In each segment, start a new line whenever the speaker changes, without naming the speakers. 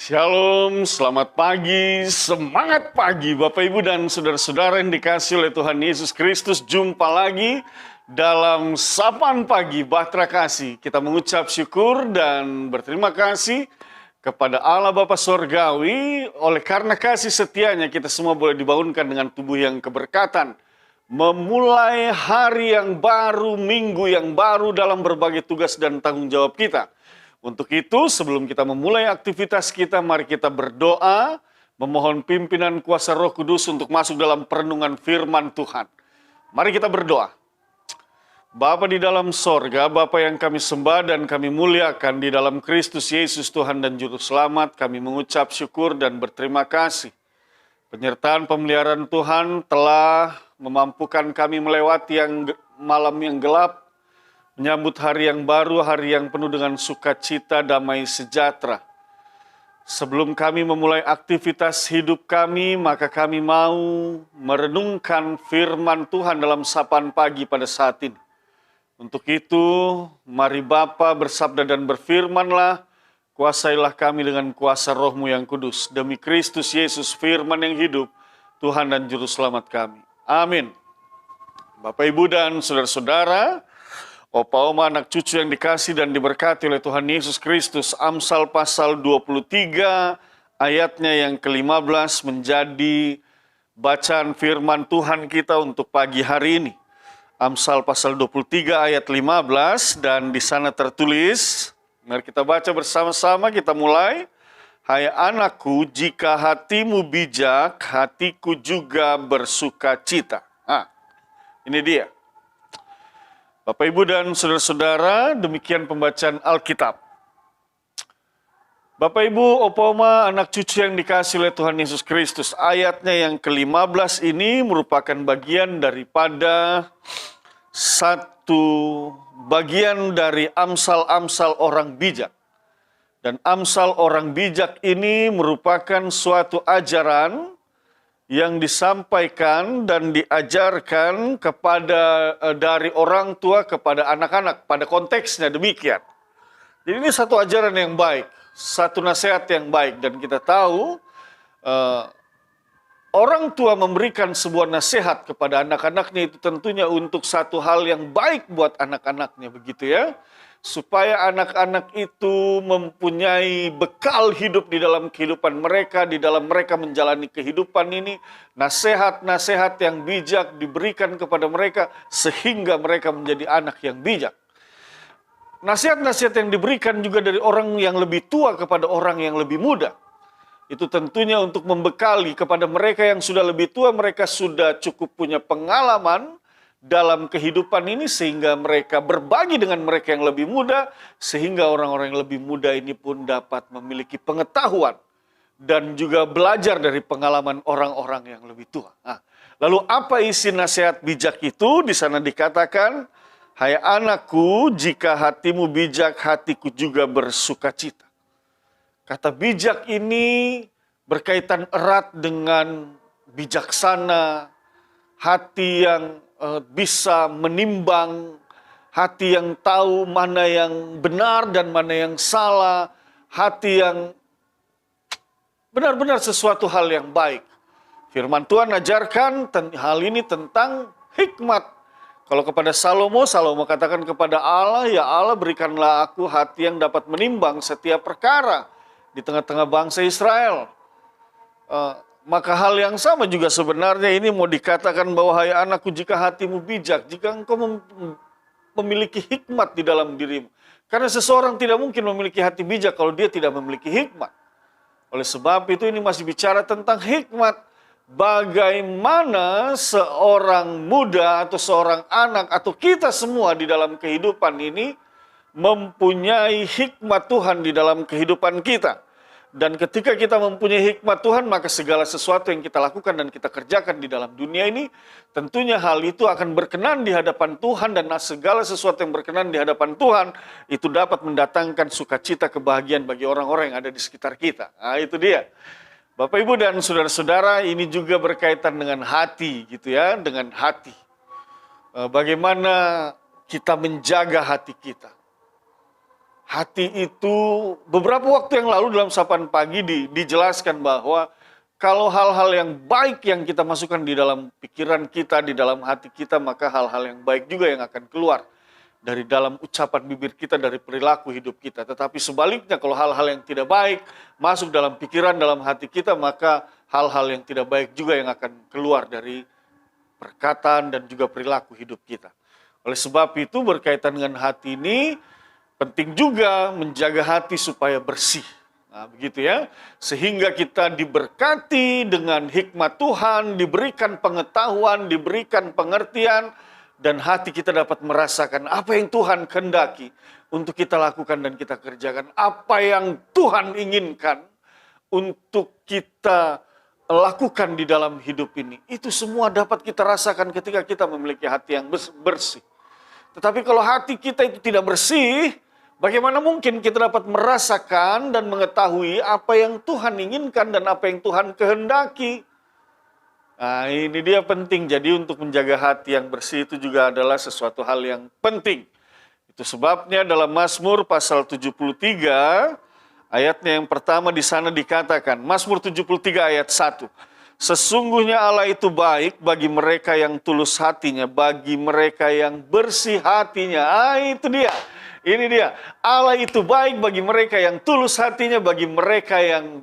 Shalom, selamat pagi, semangat pagi Bapak Ibu dan saudara-saudara yang dikasihi oleh Tuhan Yesus Kristus. Jumpa lagi dalam Sapaan Pagi Bahtera Kasih. Kita mengucap syukur dan berterima kasih kepada Allah Bapa Sorgawi. Oleh karena kasih setianya kita semua boleh dibangunkan dengan tubuh yang keberkatan. Memulai hari yang baru, minggu yang baru dalam berbagai tugas dan tanggung jawab kita. Untuk itu, sebelum kita memulai aktivitas kita, mari kita berdoa, memohon pimpinan kuasa Roh Kudus untuk masuk dalam perenungan firman Tuhan. Mari kita berdoa. Bapa di dalam sorga, Bapa yang kami sembah dan kami muliakan di dalam Kristus Yesus Tuhan dan Juru Selamat, kami mengucap syukur dan berterima kasih. Penyertaan pemeliharaan Tuhan telah memampukan kami melewati malam yang gelap, menyambut hari yang baru, hari yang penuh dengan sukacita, damai sejahtera. Sebelum kami memulai aktivitas hidup kami, maka kami mau merenungkan firman Tuhan dalam sapaan pagi pada saat ini. Untuk itu, mari Bapa bersabda dan berfirmanlah, kuasailah kami dengan kuasa Roh-Mu yang kudus. Demi Kristus Yesus, firman yang hidup, Tuhan dan Juru Selamat kami. Amin. Bapak, Ibu, dan saudara-saudara, Opa, Oma, anak cucu yang dikasih dan diberkati oleh Tuhan Yesus Kristus, Amsal pasal 23 ayatnya yang ke-15 menjadi bacaan firman Tuhan kita untuk pagi hari ini. Amsal pasal 23 ayat 15 dan di sana tertulis, mari kita baca bersama-sama, kita mulai. Hai anakku, jika hatimu bijak, hatiku juga bersuka cita. Ini dia. Bapak, Ibu, dan saudara-saudara, demikian pembacaan Alkitab. Bapak, Ibu, Opa, Oma, anak cucu yang dikasihi oleh Tuhan Yesus Kristus. Ayatnya yang ke-15 ini merupakan bagian daripada satu bagian dari amsal-amsal orang bijak. Dan amsal orang bijak ini merupakan suatu ajaran yang disampaikan dan diajarkan kepada dari orang tua kepada anak-anak, pada konteksnya demikian. Jadi ini satu ajaran yang baik, satu nasihat yang baik, dan kita tahu orang tua memberikan sebuah nasihat kepada anak-anaknya itu tentunya untuk satu hal yang baik buat anak-anaknya, begitu ya. Supaya anak-anak itu mempunyai bekal hidup di dalam kehidupan mereka, di dalam mereka menjalani kehidupan ini, nasihat-nasihat yang bijak diberikan kepada mereka sehingga mereka menjadi anak yang bijak. Nasihat-nasihat yang diberikan juga dari orang yang lebih tua kepada orang yang lebih muda. Itu tentunya untuk membekali kepada mereka yang sudah lebih tua, mereka sudah cukup punya pengalaman dalam kehidupan ini sehingga mereka berbagi dengan mereka yang lebih muda, sehingga orang-orang yang lebih muda ini pun dapat memiliki pengetahuan dan juga belajar dari pengalaman orang-orang yang lebih tua. Lalu apa isi nasihat bijak itu? Di sana dikatakan, hai anakku, jika hatimu bijak, hatiku juga bersuka cita. Kata bijak ini berkaitan erat dengan bijaksana, hati yang bisa menimbang, hati yang tahu mana yang benar dan mana yang salah, hati yang benar-benar sesuatu hal yang baik. Firman Tuhan ajarkan hal ini tentang hikmat. Kalau kepada Salomo katakan kepada Allah, ya Allah berikanlah aku hati yang dapat menimbang setiap perkara di tengah-tengah bangsa Israel. Maka hal yang sama juga sebenarnya ini mau dikatakan bahwa hai anakku, jika hatimu bijak, jika engkau memiliki hikmat di dalam dirimu. Karena seseorang tidak mungkin memiliki hati bijak kalau dia tidak memiliki hikmat. Oleh sebab itu ini masih bicara tentang hikmat. Bagaimana seorang muda atau seorang anak atau kita semua di dalam kehidupan ini mempunyai hikmat Tuhan di dalam kehidupan kita. Dan ketika kita mempunyai hikmat Tuhan, maka segala sesuatu yang kita lakukan dan kita kerjakan di dalam dunia ini, tentunya hal itu akan berkenan di hadapan Tuhan, dan segala sesuatu yang berkenan di hadapan Tuhan, itu dapat mendatangkan sukacita, kebahagiaan bagi orang-orang yang ada di sekitar kita. Itu dia. Bapak, Ibu, dan saudara-saudara, ini juga berkaitan dengan hati, gitu ya, dengan hati. Bagaimana kita menjaga hati kita. Hati itu beberapa waktu yang lalu dalam sapaan pagi dijelaskan bahwa kalau hal-hal yang baik yang kita masukkan di dalam pikiran kita, di dalam hati kita, maka hal-hal yang baik juga yang akan keluar dari dalam ucapan bibir kita, dari perilaku hidup kita. Tetapi sebaliknya kalau hal-hal yang tidak baik masuk dalam pikiran, dalam hati kita, maka hal-hal yang tidak baik juga yang akan keluar dari perkataan dan juga perilaku hidup kita. Oleh sebab itu berkaitan dengan hati ini, penting juga menjaga hati supaya bersih. Nah, begitu ya. Sehingga kita diberkati dengan hikmat Tuhan, diberikan pengetahuan, diberikan pengertian, dan hati kita dapat merasakan apa yang Tuhan kehendaki untuk kita lakukan dan kita kerjakan. Apa yang Tuhan inginkan untuk kita lakukan di dalam hidup ini. Itu semua dapat kita rasakan ketika kita memiliki hati yang bersih. Tetapi kalau hati kita itu tidak bersih, bagaimana mungkin kita dapat merasakan dan mengetahui apa yang Tuhan inginkan dan apa yang Tuhan kehendaki? Nah, ini dia penting. Jadi untuk menjaga hati yang bersih itu juga adalah sesuatu hal yang penting. Itu sebabnya dalam Mazmur pasal 73, ayatnya yang pertama di sana dikatakan, Mazmur 73 ayat 1. Sesungguhnya Allah itu baik bagi mereka yang tulus hatinya, bagi mereka yang bersih hatinya. Itu dia. Ini dia, Allah itu baik bagi mereka yang tulus hatinya, bagi mereka yang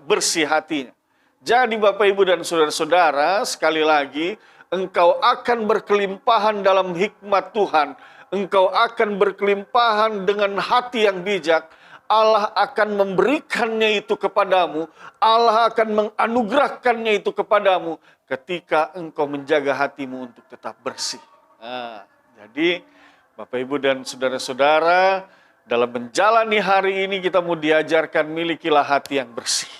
bersih hatinya. Jadi Bapak, Ibu, dan saudara-saudara, sekali lagi, engkau akan berkelimpahan dalam hikmat Tuhan. Engkau akan berkelimpahan dengan hati yang bijak. Allah akan memberikannya itu kepadamu. Allah akan menganugerahkannya itu kepadamu ketika engkau menjaga hatimu untuk tetap bersih. Nah, jadi Bapak, Ibu, dan saudara-saudara, dalam menjalani hari ini kita mau diajarkan milikilah hati yang bersih.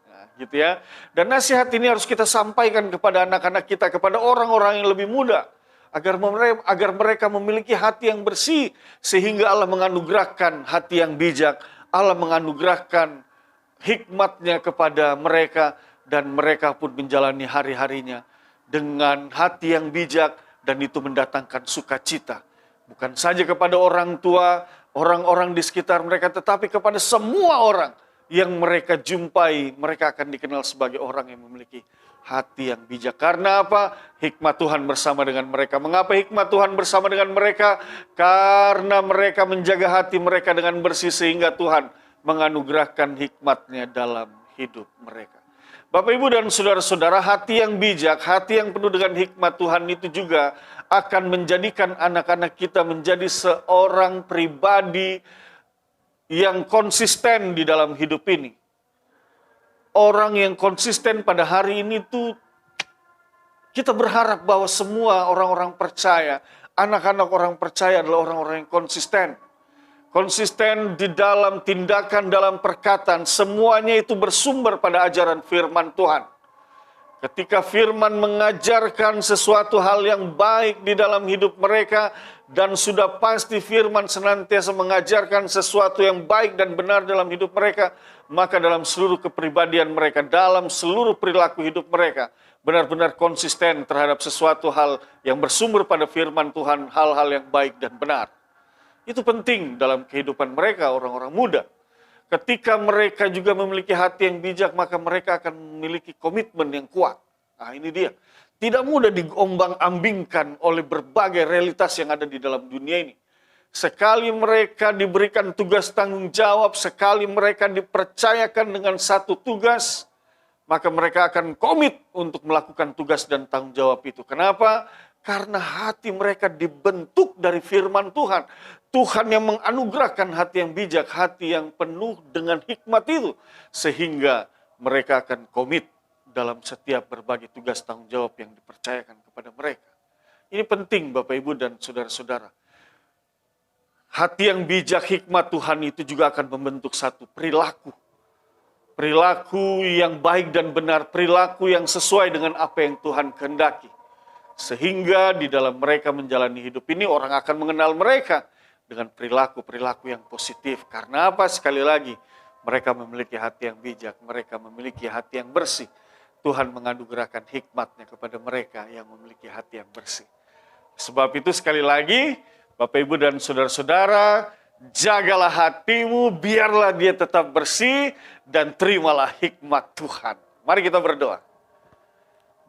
Nah, gitu ya. Dan nasihat ini harus kita sampaikan kepada anak-anak kita, kepada orang-orang yang lebih muda, agar mereka memiliki hati yang bersih, sehingga Allah menganugerahkan hati yang bijak, Allah menganugerahkan hikmatnya kepada mereka, dan mereka pun menjalani hari-harinya dengan hati yang bijak, dan itu mendatangkan sukacita. Bukan saja kepada orang tua, orang-orang di sekitar mereka, tetapi kepada semua orang yang mereka jumpai, mereka akan dikenal sebagai orang yang memiliki hati yang bijak. Karena apa? Hikmat Tuhan bersama dengan mereka. Mengapa hikmat Tuhan bersama dengan mereka? Karena mereka menjaga hati mereka dengan bersih, sehingga Tuhan menganugerahkan hikmatnya dalam hidup mereka. Bapak, Ibu, dan saudara-saudara, hati yang bijak, hati yang penuh dengan hikmat Tuhan itu juga akan menjadikan anak-anak kita menjadi seorang pribadi yang konsisten di dalam hidup ini. Orang yang konsisten pada hari ini tuh, kita berharap bahwa semua orang-orang percaya, anak-anak orang percaya adalah orang-orang yang konsisten. Konsisten di dalam tindakan, dalam perkataan, semuanya itu bersumber pada ajaran firman Tuhan. Ketika firman mengajarkan sesuatu hal yang baik di dalam hidup mereka, dan sudah pasti firman senantiasa mengajarkan sesuatu yang baik dan benar dalam hidup mereka, maka dalam seluruh kepribadian mereka, dalam seluruh perilaku hidup mereka, benar-benar konsisten terhadap sesuatu hal yang bersumber pada firman Tuhan, hal-hal yang baik dan benar. Itu penting dalam kehidupan mereka, orang-orang muda. Ketika mereka juga memiliki hati yang bijak, maka mereka akan memiliki komitmen yang kuat. Nah, ini dia. Tidak mudah diombang-ambingkan oleh berbagai realitas yang ada di dalam dunia ini. Sekali mereka diberikan tugas tanggung jawab, sekali mereka dipercayakan dengan satu tugas, maka mereka akan komit untuk melakukan tugas dan tanggung jawab itu. Kenapa? Karena hati mereka dibentuk dari firman Tuhan. Tuhan yang menganugerahkan hati yang bijak, hati yang penuh dengan hikmat itu. Sehingga mereka akan komit dalam setiap berbagai tugas tanggung jawab yang dipercayakan kepada mereka. Ini penting Bapak, Ibu, dan saudara-saudara. Hati yang bijak, hikmat Tuhan itu juga akan membentuk satu perilaku. Perilaku yang baik dan benar, perilaku yang sesuai dengan apa yang Tuhan kehendaki. Sehingga di dalam mereka menjalani hidup ini, orang akan mengenal mereka dengan perilaku-perilaku yang positif. Karena apa? Sekali lagi, mereka memiliki hati yang bijak, mereka memiliki hati yang bersih. Tuhan menganugerahkan hikmatnya kepada mereka yang memiliki hati yang bersih. Sebab itu sekali lagi, Bapak, Ibu, dan saudara-saudara, Jagalah hatimu, biarlah dia tetap bersih, dan terimalah hikmat Tuhan. Mari kita berdoa.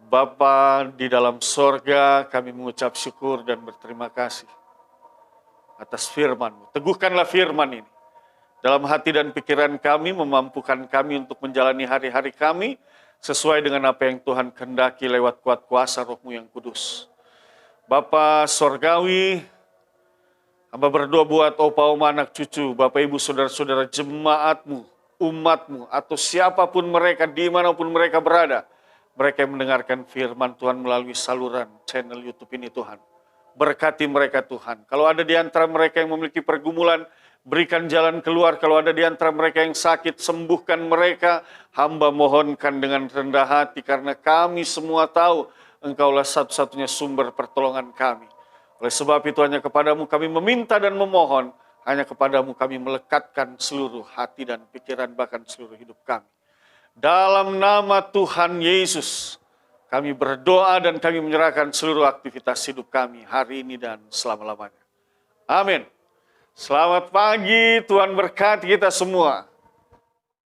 Bapa di dalam sorga, kami mengucap syukur dan berterima kasih atas firman-Mu. Teguhkanlah firman ini dalam hati dan pikiran kami, memampukan kami untuk menjalani hari-hari kami sesuai dengan apa yang Tuhan kehendaki lewat kuat kuasa Roh-Mu yang kudus. Bapa sorgawi, hamba berdoa buat opa oma anak cucu, Bapak Ibu saudara-saudara jemaat-Mu, umat-Mu, atau siapapun mereka, dimanapun mereka berada, mereka yang mendengarkan firman Tuhan melalui saluran channel YouTube ini Tuhan. Berkati mereka Tuhan. Kalau ada di antara mereka yang memiliki pergumulan, berikan jalan keluar. Kalau ada di antara mereka yang sakit, sembuhkan mereka. Hamba mohonkan dengan rendah hati, karena kami semua tahu Engkaulah satu-satunya sumber pertolongan kami. Oleh sebab itu hanya kepadamu kami meminta dan memohon, hanya kepadamu kami melekatkan seluruh hati dan pikiran, bahkan seluruh hidup kami. Dalam nama Tuhan Yesus, kami berdoa dan kami menyerahkan seluruh aktivitas hidup kami hari ini dan selama-lamanya. Amin. Selamat pagi, Tuhan berkati kita semua.